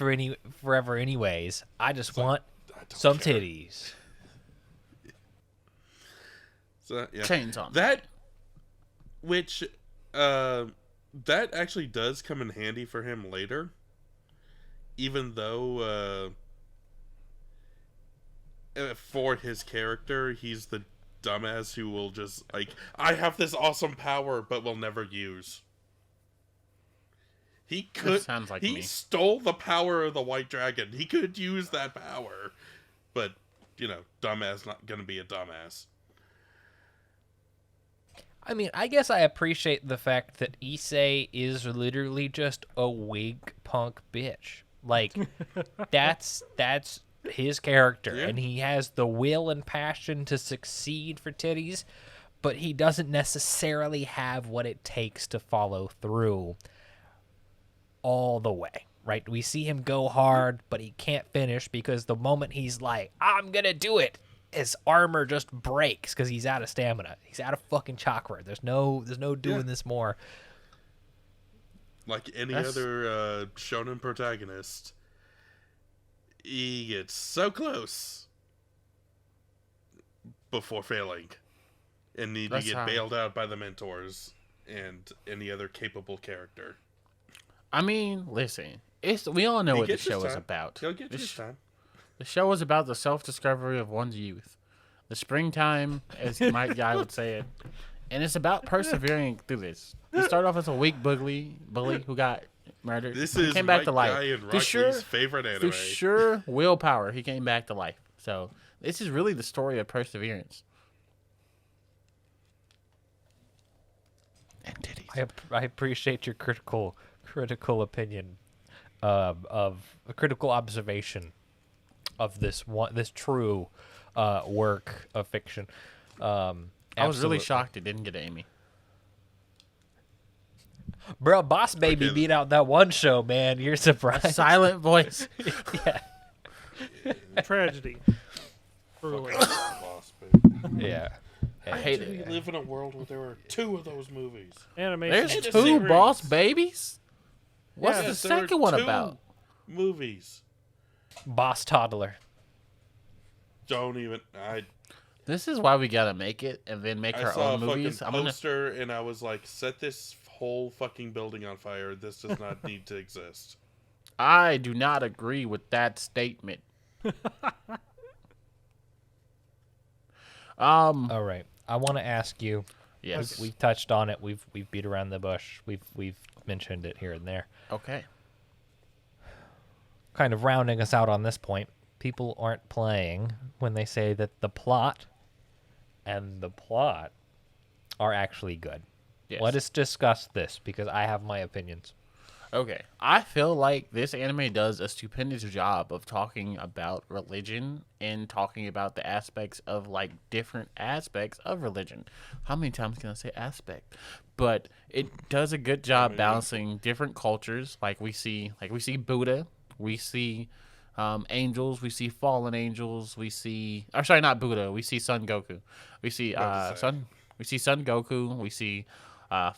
forever anyways. I just want I don't some care. titties. So, yeah. Chains on. That... Which... that actually does come in handy for him later. Even though... for his character, he's the dumbass who will just, like, I have this awesome power, but will never use. He could... sounds like he me. stole the power of the White Dragon. He could use that power. But, dumbass not gonna be a dumbass. I mean, I guess I appreciate the fact that Issei is literally just a wig punk bitch. Like, that's his character, Yeah. and he has the will and passion to succeed for titties, but he doesn't necessarily have what it takes to follow through all the way, right? We see him go hard, but he can't finish because the moment he's like, I'm gonna do it, his armor just breaks because he's out of stamina. He's out of fucking chakra. There's no doing this more. Like any That's- other shonen protagonist, he gets so close before failing and need That's to get how- bailed out by the mentors and any other capable character. I mean, listen, we all know He what the gets his show is time. about. He'll get The his sh- time. The show is about the self-discovery of one's youth, the springtime, as my guy would say it, and it's about persevering through this. He started off as a weak bully who got murdered. This He is came back Mike to life. Guy and Through Rock sure, Lee's favorite anime. through sure willpower, he came back to life. So this is really the story of perseverance. And titties. I appreciate your critical opinion, of a critical observation of this true work of fiction. I was really Absolutely. shocked it didn't get an Amy. Bro, Boss Baby Okay. beat out that one show, man. You're surprised. Silent voice. Yeah. Tragedy. Truly. Boss, baby. Yeah. I hate Did we it. live in a world where there were 2 of those movies? Animation. There's a 2 series. boss babies. What's Yeah, the Yes, there were second one 2 about? movies. Boss Toddler. Don't even... This is why we gotta make it and then make I our saw a own movies. fucking I'm gonna. poster and I was like, set this whole fucking building on fire. This does not need to exist. I do not agree with that statement. All right. I want to ask you. Yes. We've touched on it. We've beat around the bush. We've mentioned it here and there. Okay. Kind of rounding us out on this point. People aren't playing when they say that the plot are actually good. Yes. Let us discuss this because I have my opinions. Okay. I feel like this anime does a stupendous job of talking about religion and talking about the aspects of like different aspects of religion. How many times can I say aspect? But it does a good job balancing different cultures. Like we see Buddha, we see angels, we see fallen angels, we see not Buddha, we see Son Goku. We see Son Goku, we see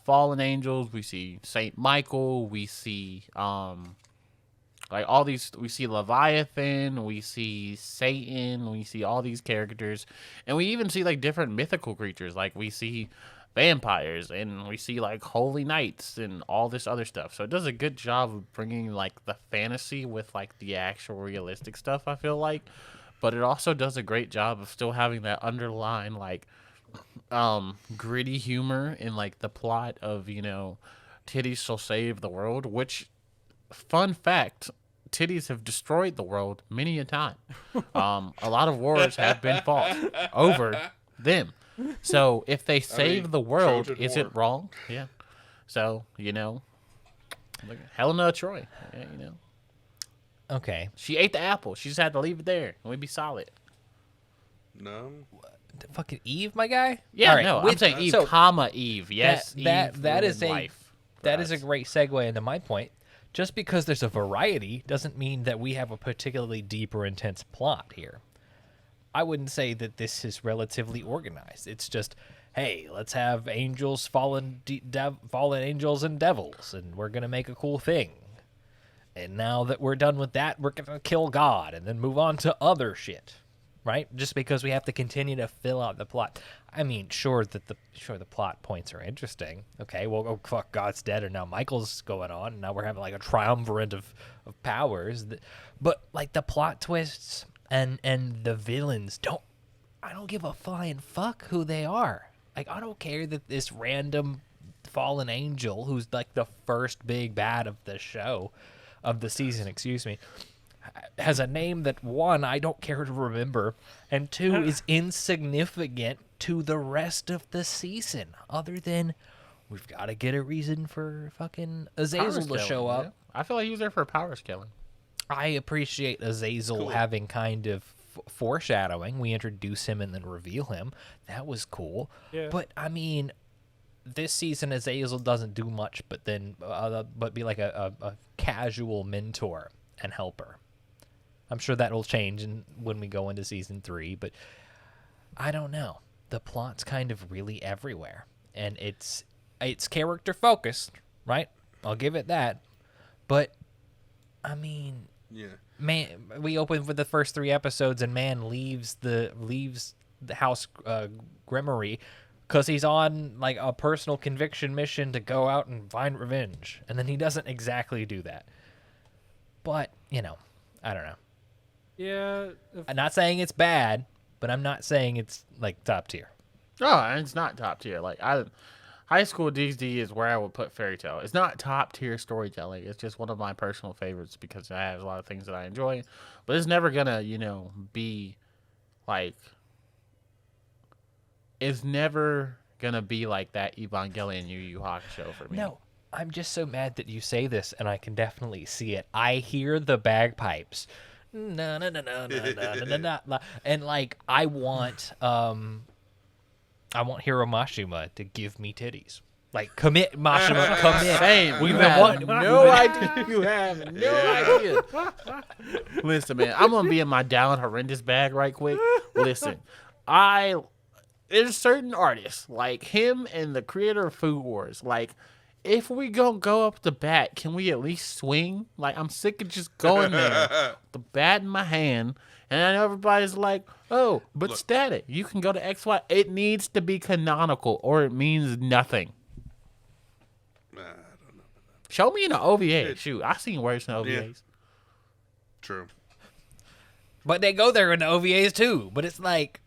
fallen angels, we see Saint Michael, we see like all these, we see Leviathan, we see Satan, we see all these characters, and we even see like different mythical creatures, like we see vampires and we see like holy knights and all this other stuff. So it does a good job of bringing like the fantasy with like the actual realistic stuff, I feel like, but it also does a great job of still having that underlying like gritty humor in like the plot of, titties shall save the world, which, fun fact, titties have destroyed the world many a time. A lot of wars have been fought over them. So if they save the world, Trojan is War. it wrong? Yeah. So, like Helena of Troy, yeah, Okay. she ate the apple. She just had to leave it there and we'd be solid. No? Fucking Eve, my guy? Yeah, All right, no, I'm with- saying Eve, so comma Eve. Yes, that Eve is ruined a life for that is a us. great segue into my point. just because there's a variety doesn't mean that we have a particularly deep or intense plot here. I wouldn't say that this is relatively organized. It's just, hey, let's have angels, fallen angels and devils, and we're going to make a cool thing. And now that we're done with that, we're going to kill God and then move on to other shit. Right? Just because we have to continue to fill out the plot. I mean, sure the plot points are interesting. Okay, well, oh, fuck, God's dead, and now Michael's going on, and now we're having like a triumvirate of powers. But like the plot twists and the villains I don't give a flying fuck who they are. Like, I don't care that this random fallen angel, who's like the first big bad of the show, of the season, excuse me, has a name that, one, I don't care to remember, and two, is insignificant to the rest of the season, other than we've got to get a reason for fucking Azazel to show up. Yeah. I feel like he was there for power scaling. I appreciate Azazel having kind of foreshadowing. We introduce him and then reveal him. That was cool. Yeah. But, I mean, this season Azazel doesn't do much but be like a casual mentor and helper. I'm sure that will change when we go into season 3, but I don't know. The plot's kind of really everywhere, and it's character focused, right? I'll give it that. But I mean, Yeah. man, we open with the first 3 episodes, and man leaves the house Grimory because he's on like a personal conviction mission to go out and find revenge, and then he doesn't exactly do that. But I don't know. Yeah. I'm not saying it's bad, but I'm not saying it's like top tier. Oh, and it's not top tier. Like High School DXD is where I would put Fairy Tail. It's not top tier storytelling. It's just one of my personal favorites because it has a lot of things that I enjoy. But it's never gonna, be like. It's never gonna be like that Evangelion Yu Yu Hakusho for me. No, I'm just so mad that you say this, and I can definitely see it. I hear the bagpipes. No, no, no, no, no, no, no, no, and like I want Hiro Mashima to give me titties. Like, commit, Mashima, commit. Same. We've You been have wanting. no idea. You have no idea. Listen, man, I'm gonna be in my down horrendous bag right quick. Listen, there's certain artists like him and the creator of Food Wars. Like, if we gonna go up the bat, can we at least swing? Like, I'm sick of just going there, the bat in my hand, and I know everybody's like, "Oh, but Look. static. You can go to XY." It needs to be canonical, or it means nothing. I don't know. Show me in an OVA. Shoot, I've seen worse than OVAs. Yeah. True. But they go there in the OVAs too. But it's like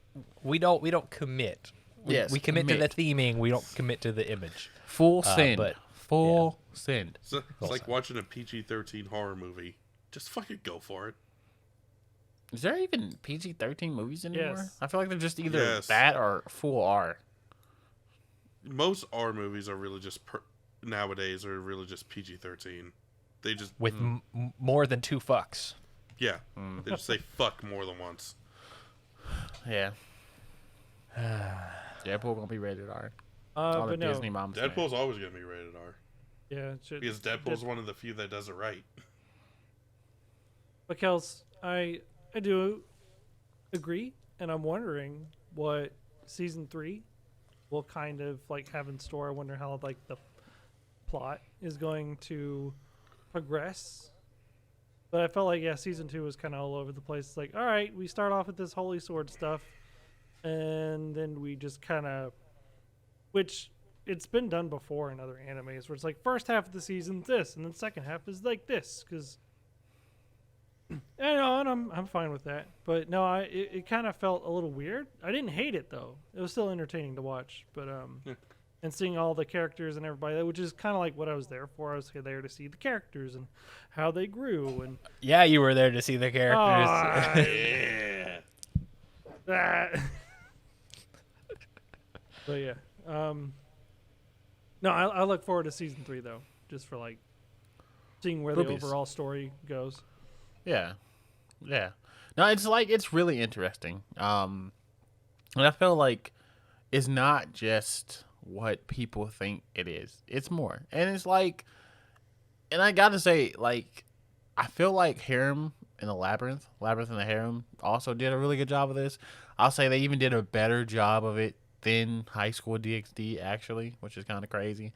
we don't commit. Yes, we commit to commit. the theming. We don't commit to the image. Full send. but- Full send. It's like watching a PG-13 horror movie. Just fucking go for it. Is there even PG-13 movies anymore? Yes. I feel like they're just either Yes. that or full R. Most R movies are really just nowadays are really just PG-13. They just With more than 2 fucks. yeah. They just say fuck more than once. Yeah. Deadpool gonna be rated R. All the But no. Disney moms. say. Deadpool's always gonna be rated R Yeah. it should- because Deadpool's one of the few that does it right. But Kelz, I do agree, and I'm wondering what season 3 will kind of like have in store. I wonder how like the plot is going to progress. But I felt like season 2 was kind of all over the place. It's like, all right, we start off with this holy sword stuff, and then we just kind of, which it's been done before in other animes, where it's like first half of the season this, and then second half is like this, because. And I'm fine with that, but no, it kind of felt a little weird. I didn't hate it though; it was still entertaining to watch. But and seeing all the characters and everybody, which is kind of like what I was there for. I was there to see the characters and how they grew. And Yeah, you were there to see the characters. Yeah. that. But yeah, no, I look forward to season 3 though, just for like seeing where Boobies. the overall story goes. Yeah. Yeah. No, it's really interesting. And I feel like it's not just what people think it is. It's more. And it's like And I gotta say, like, I feel like Harem and the Labyrinth and the Harem also did a really good job of this. I'll say they even did a better job of it than High School DXD, actually, which is kind of crazy.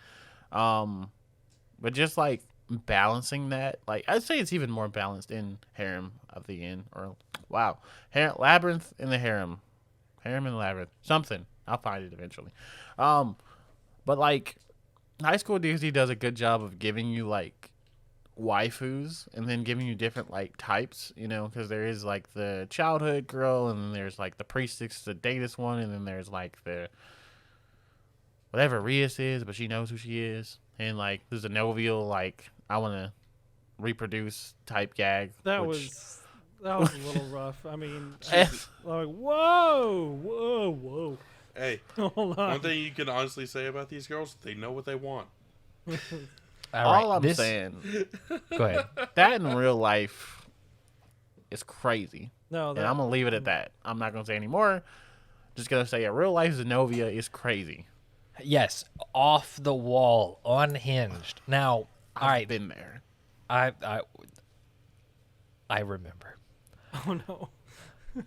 But just like balancing that, like I'd say it's even more balanced in Harem of the Inn, or wow, Labyrinth in the Harem and the Labyrinth, something. I'll find it eventually. But like High School DxD does a good job of giving you like waifus and then giving you different like types, you know, because there is like the childhood girl, and then there's like the priestess, the Datus one, and then there's like the whatever Rias is, but she knows who she is, and like there's a Novial like I want to reproduce type gag. That which, was a little rough. I mean, Eh. like whoa. Hey, Hold on. one thing you can honestly say about these girls, they know what they want. all I'm saying, Go ahead. that in real life is crazy. No, And I'm gonna leave it at that. I'm not gonna say any more. Just gonna say, real life Zenobia is crazy. Yes, off the wall, unhinged. Now, all I've right, been there. I remember. Oh no.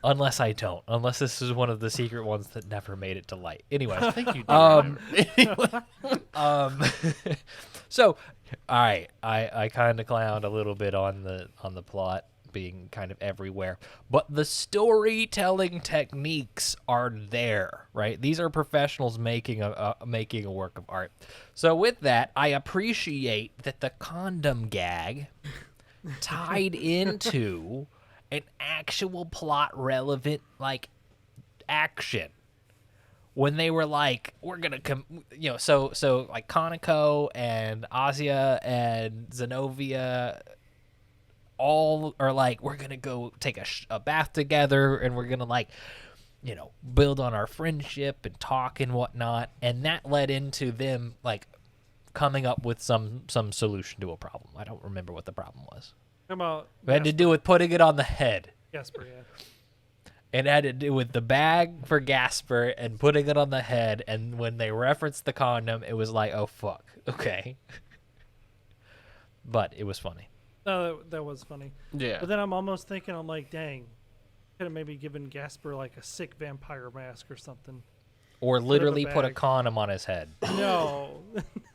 Unless I don't. Unless this is one of the secret ones that never made it to light. Anyway, I think you do. Remember. so, all right, I kind of clowned a little bit on the plot being kind of everywhere, but the storytelling techniques are there, right? These are professionals making a work of art. So with that, I appreciate that the condom gag tied into an actual plot relevant like action. When they were like, we're gonna so like Kaneko and Asia and Zenobia all are like, we're gonna go take a bath together, and we're gonna like, build on our friendship and talk and whatnot, and that led into them like coming up with some solution to a problem. I don't remember what the problem was. How about It had to do with putting it on the head. Gasper? Yeah. It had to do with the bag for Gasper and putting it on the head, and when they referenced the condom, it was like, oh fuck, okay. But it was funny. No, that was funny. Yeah. But then I'm almost thinking, I'm like, dang, could have maybe given Gasper like a sick vampire mask or something. Or literally put a bag. condom on his head. No,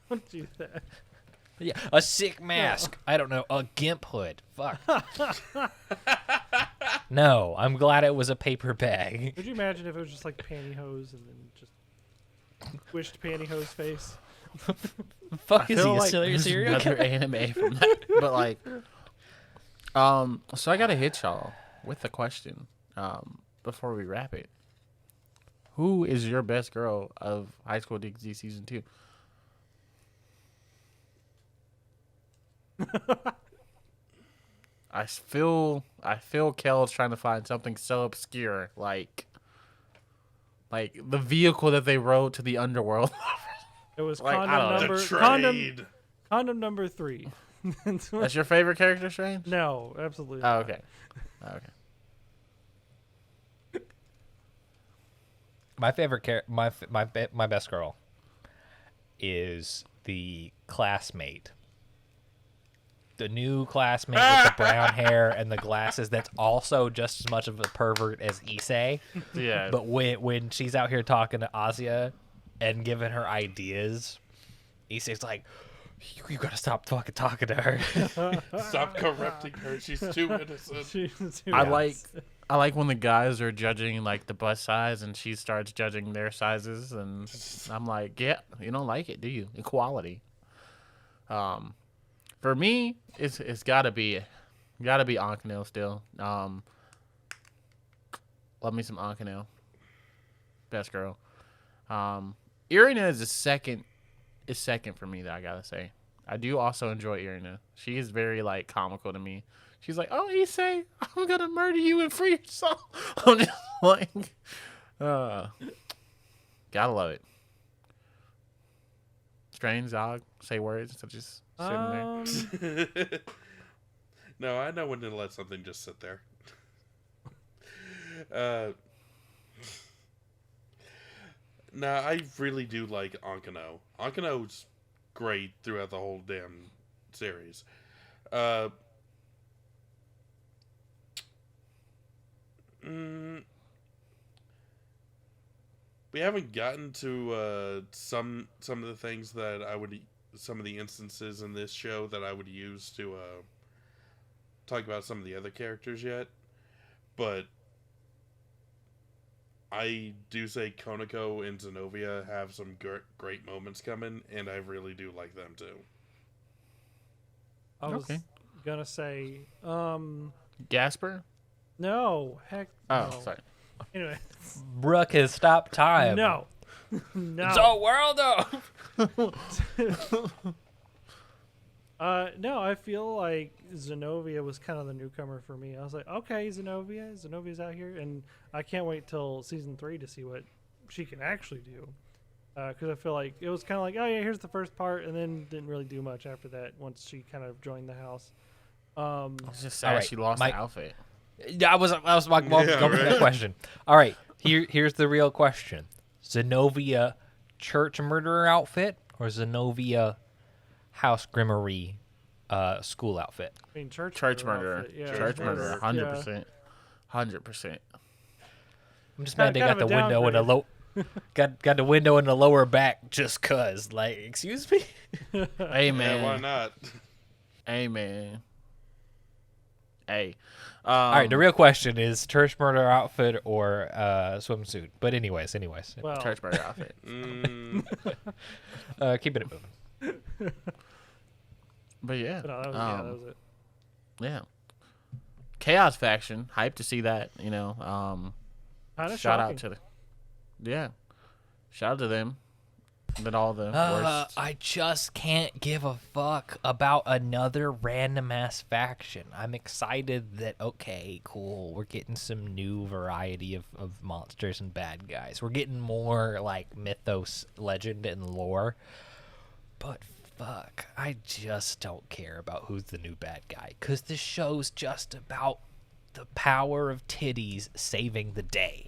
don't do that. Yeah, a sick mask. I don't know, a gimp hood. Fuck. No, I'm glad it was a paper bag. Could you imagine if it was just like pantyhose and then just squished pantyhose face? Fuck I is he, feel a like serial there's another killer? anime from that. But like, so I gotta hit y'all with a question, before we wrap it. Who is your best girl of High School DxD season 2? I feel Kelz trying to find something so obscure, like the vehicle that they rode to the underworld. It was Like, I don't know. condom The number trade. condom number 3. That's your favorite character, Strange? No, absolutely. Oh, not. okay. Okay. My favorite my best girl is the classmate. The new classmate with the brown hair and the glasses that's also just as much of a pervert as Issei. Yeah. But when she's out here talking to Asia and giving her ideas, Issei's like, you gotta stop fucking talking to her. Stop corrupting her. She's too innocent. I like when the guys are judging like the bus size and she starts judging their sizes, and I'm like, yeah, you don't like it, do you? Equality. For me, it's gotta be Ankano still. Love me some Ankano. Best girl. Irina is second for me, that I gotta say. I do also enjoy Irina. She is very like comical to me. She's like, oh, Issei, I'm gonna murder you and free yourself. I'm just like, gotta love it. Strange Zog, say words instead of just sitting there. No, I know when to let something just sit there. No, I really do like Ankano. Ankano's great throughout the whole damn series. We haven't gotten to some of the things that some of the instances in this show that I would use to talk about some of the other characters yet, but I do say Konako and Zenobia have some great moments coming, and I really do like them too. I was Okay. gonna say, Gasper? no, heck, Oh, no. sorry. Anyway, Brooke has stopped time. no, no. So world of. No, I feel like Zenobia was kind of the newcomer for me. I was like, okay, Zenobia's out here, and I can't wait till season 3 to see what she can actually do. Because I feel like it was kind of like, oh yeah, here's the first part, and then didn't really do much after that once she kind of joined the house. I was just sad Alright, she lost Mike- the outfit. I was going Yeah, to right. that question. All right, here's the real question: Zenobia church murderer outfit or Zenobia house grimmery school outfit? I mean, church Murderer. outfit, yeah, Church yeah. murderer. 100%. 100%. I'm just mad they Kind got of the a window in the low. Got the window in the lower back just cause. Like, excuse me. Hey, man. Yeah, why not? Hey, man. Hey. All right, the real question is church murder outfit or swimsuit. But anyways, Well, Church murder outfit. keeping it moving. But yeah. no, that was it. Yeah. Chaos faction. Hyped to see that, you know. Kind of Shout shocking. out to shout out to them. But all the worst. I just can't give a fuck about another random ass faction. I'm excited that, okay, cool, we're getting some new variety of monsters and bad guys. We're getting more like mythos, legend, and lore. But fuck, I just don't care about who's the new bad guy. Because this show's just about the power of titties saving the day.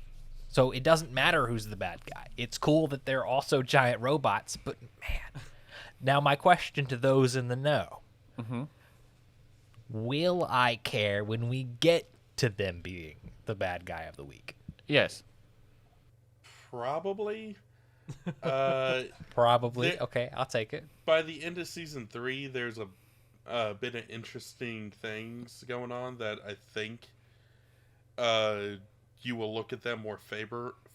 So it doesn't matter who's the bad guy. It's cool that they're also giant robots, but man. Now my question to those in the know. Will I care when we get to them being the bad guy of the week? Yes. Probably. Probably. There- Okay, I'll take it. By the end of season 3, there's a bit of interesting things going on that I think you will look at them more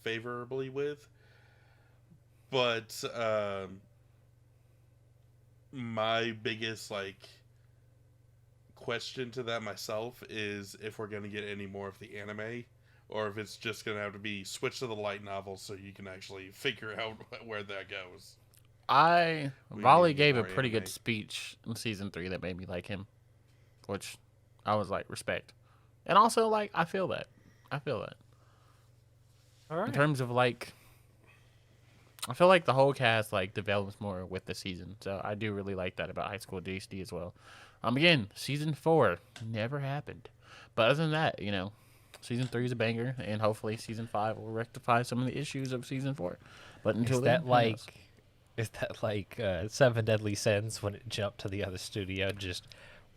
favorably with. But my biggest question to that myself is if we're going to get any more of the anime, or if it's just going to have to be switched to the light novel so you can actually figure out where that goes. We Volley need gave a more pretty good anime. speech in season 3 that made me like him, which I was like, respect. And also, like, I feel that. All In right. terms of like, I feel like the whole cast like develops more with the season, so I do really like that about High School DXD as well. Again, season 4 never happened, but other than that, you know, season 3 is a banger, and hopefully season 5 will rectify some of the issues of season 4. But until Is then, that who like knows? is that like Seven Deadly Sins when it jumped to the other studio? Just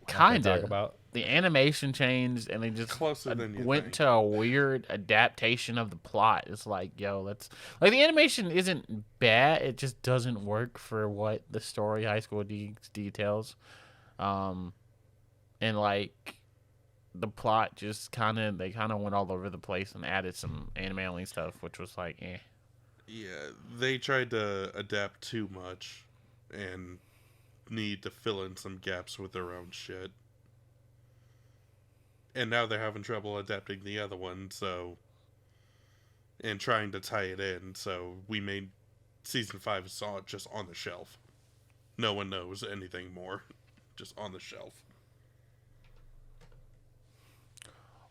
not gonna Kind talk of about. the animation changed, and they just Closer than you went think. to a weird adaptation of the plot. It's like, yo, let's like the animation isn't bad. It just doesn't work for what the story High School DXD tells. And like the plot just kind of went all over the place and added some anime only stuff, which was like, eh. Yeah, they tried to adapt too much and need to fill in some gaps with their own shit. And now they're having trouble adapting the other one, and trying to tie it in, so we made season 5 saw it just on the shelf. No one knows anything more. Just on the shelf.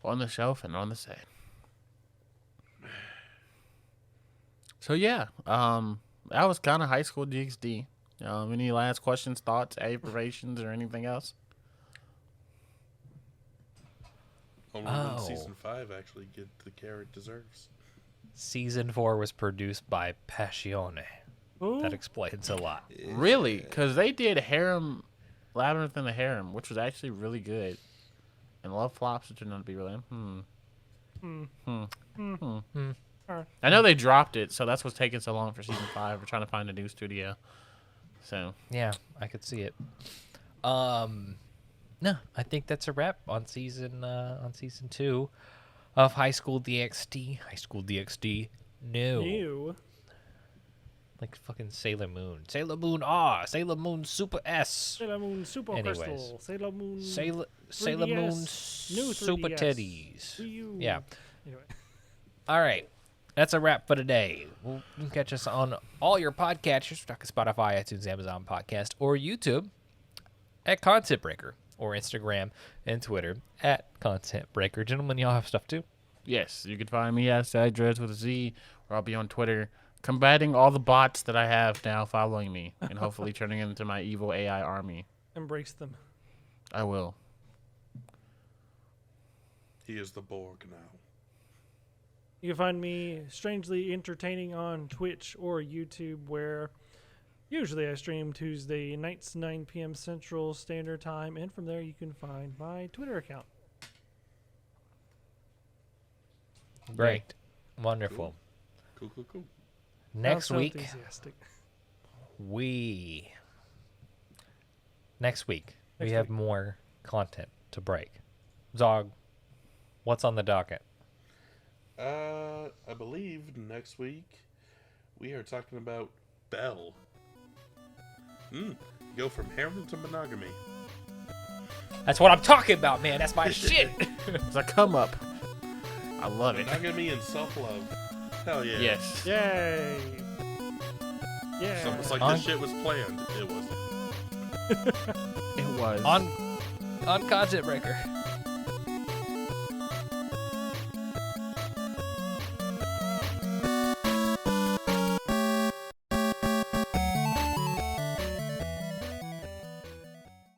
On the shelf and on the set. So yeah, that was kind of High School DxD. Any last questions, thoughts, aggravations, or anything else? Only when Oh. season 5 actually get the care it deserves. Season 4 was produced by Passione. Ooh. That explains a lot. Really? Because they did harem Labyrinth and the Harem, which was actually really good. And Love Flops, it turned out to be really. I know they dropped it, so that's what's taking so long for season 5. We're trying to find a new studio. So Yeah, I could see it. No, I think that's a wrap on season 2 of High School DXD. High School DXD. No. Ew. Like fucking Sailor Moon. Sailor Moon Sailor Moon Super S. Sailor Moon Super Anyways. Crystal. Sailor Moon. Sailor 3DS, Moon new Super 3DS. Titties. Wii U. Yeah. Anyway. All right. That's a wrap for today. You can catch us on all your podcatchers, Spotify, iTunes, Amazon Podcast, or YouTube at Content Breaker, or Instagram and Twitter at Content Breaker. Gentlemen, y'all have stuff too? yes, you can find me at Sadrez with a Z, or I'll be on Twitter combating all the bots that I have now following me, and hopefully turning into my evil AI army. Embrace them. I will. He is the Borg now. You can find me strangely entertaining on Twitch or YouTube, where usually I stream Tuesday nights, 9 p.m. Central Standard Time, and from there you can find my Twitter account. Great. Wonderful. Cool. Next Sound so week, enthusiastic. we Next have week. more content to break. Zog, what's on the docket? I believe next week we are talking about Belle. Go from harem to monogamy. That's what I'm talking about, man. That's my shit. It's a come up. I love it. Monogamy and self-love. Hell yeah. Yes. Yay! Yeah. It's almost like On- this shit was planned. It wasn't. It was. on Content Breaker.